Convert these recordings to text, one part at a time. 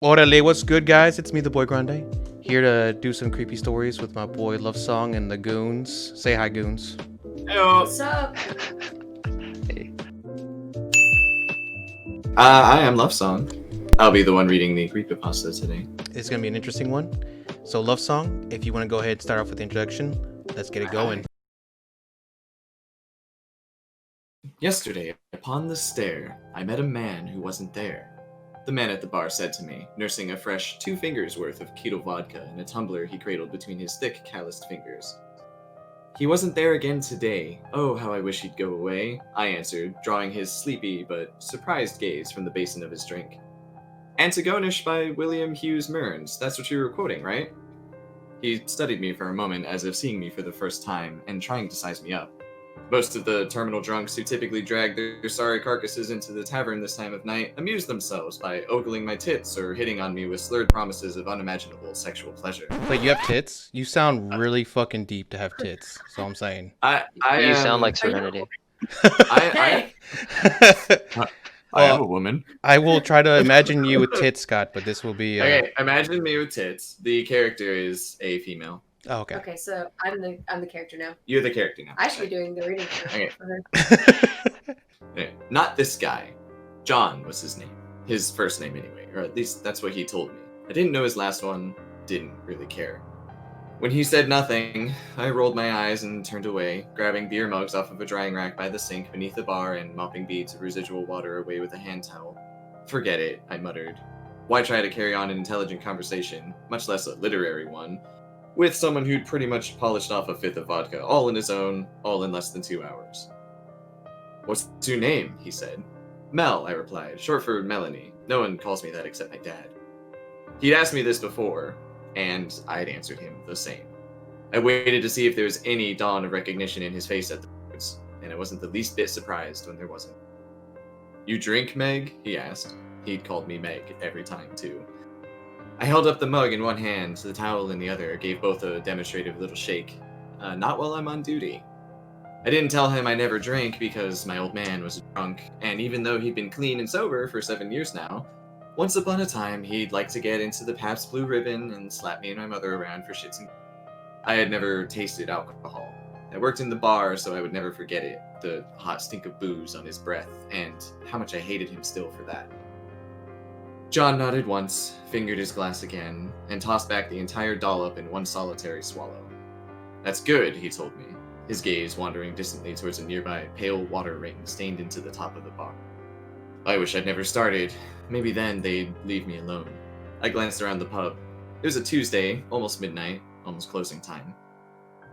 Orale, what's good, guys? It's me, the boy Grande, here to do some creepy stories with my boy Love Song and the goons. Say hi, goons. Hello. What's up? Hey. I am Luff Song. I'll be the one reading the creepypasta today. It's gonna be an interesting one. So, Love Song, if you want to go ahead and start off with the introduction, let's get it going. Yesterday, upon the stair, I met a man who wasn't there. The man at the bar said to me, nursing a fresh 2 fingers worth of keto vodka in a tumbler he cradled between his thick, calloused fingers. He wasn't there again today. Oh, how I wish he'd go away, I answered, drawing his sleepy but surprised gaze from the basin of his drink. Antigonish by William Hughes Mearns, that's what you were quoting, right? He studied me for a moment as if seeing me for the first time and trying to size me up. Most of the terminal drunks who typically drag their sorry carcasses into the tavern this time of night amuse themselves by ogling my tits or hitting on me with slurred promises of unimaginable sexual pleasure. Wait, you have tits? You sound really fucking deep to have tits. That's all I'm saying. You sound like Serenity. I am a woman. I will try to imagine you with tits, Scott, but this will be. Okay, imagine me with tits. The character is a female. Oh, okay. Okay, so I'm the character now. You're the character now. I should be doing the reading for Okay. her. Okay, not this guy. John was his name. His first name anyway, or at least that's what he told me. I didn't know his last one, didn't really care. When he said nothing, I rolled my eyes and turned away, grabbing beer mugs off of a drying rack by the sink beneath the bar and mopping beads of residual water away with a hand towel. Forget it, I muttered. Why try to carry on an intelligent conversation, much less a literary one, with someone who'd pretty much polished off a 5th of vodka, all in his own, all in less than 2 hours. What's your name? He said. Mel, I replied, short for Melanie. No one calls me that except my dad. He'd asked me this before, and I'd answered him the same. I waited to see if there was any dawn of recognition in his face at the words, and I wasn't the least bit surprised when there wasn't. You drink, Meg? He asked. He'd called me Meg every time, too. I held up the mug in one hand, the towel in the other, gave both a demonstrative little shake. Not while I'm on duty. I didn't tell him I never drank because my old man was drunk, and even though he'd been clean and sober for 7 years now, once upon a time he'd like to get into the Pabst Blue Ribbon and slap me and my mother around for shits and... I had never tasted alcohol. I worked in the bar, so I would never forget it, the hot stink of booze on his breath, and how much I hated him still for that. John nodded once, fingered his glass again, and tossed back the entire dollop in one solitary swallow. That's good, he told me, his gaze wandering distantly towards a nearby pale water ring stained into the top of the bar. I wish I'd never started. Maybe then they'd leave me alone. I glanced around the pub. It was a Tuesday, almost midnight, almost closing time.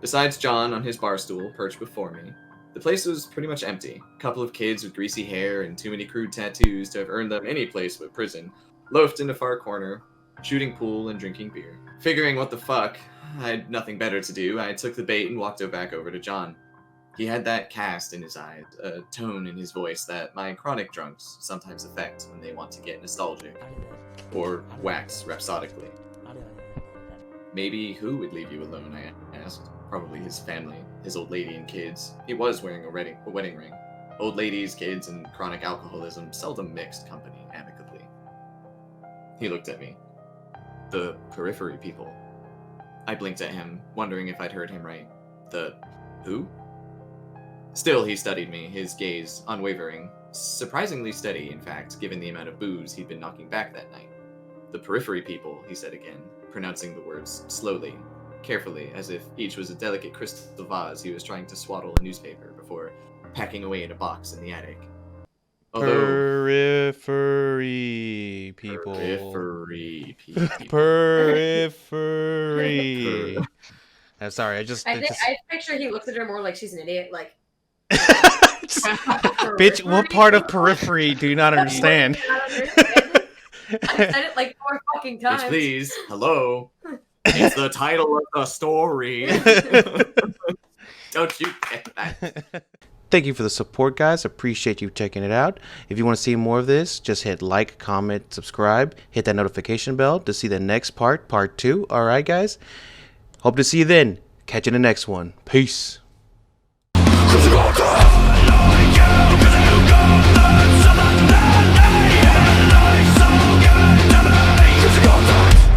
Besides John on his bar stool perched before me, the place was pretty much empty. A couple of kids with greasy hair and too many crude tattoos to have earned them any place but prison loafed in a far corner, shooting pool and drinking beer. Figuring what the fuck, I had nothing better to do, I took the bait and walked back over to John. He had that cast in his eyes, a tone in his voice that my chronic drunks sometimes affect when they want to get nostalgic, or wax rhapsodically. Maybe who would leave you alone, I asked. Probably his family, his old lady and kids. He was wearing a wedding ring. Old ladies, kids, and chronic alcoholism seldom mixed company amicably. He looked at me. The Periphery people. I blinked at him, wondering if I'd heard him right. The who? Still, he studied me, his gaze unwavering, surprisingly steady, in fact, given the amount of booze he'd been knocking back that night. The Periphery people, he said again, pronouncing the words slowly, carefully, as if each was a delicate crystal vase he was trying to swaddle a newspaper before packing away in a box in the attic. Periphery people. Periphery people. Periphery. I'm sorry, I picture he looks at her more like she's an idiot, like. Bitch, what part of periphery do you not understand? I said it like 4 fucking times. Bitch, please, hello. It's the title of the story. Don't you get that? Thank you for the support, guys. Appreciate you checking it out. If you want to see more of this, just hit like, comment, subscribe, hit that notification bell to see the next part 2. All right, guys? Hope to see you then. Catch you in the next one. Peace.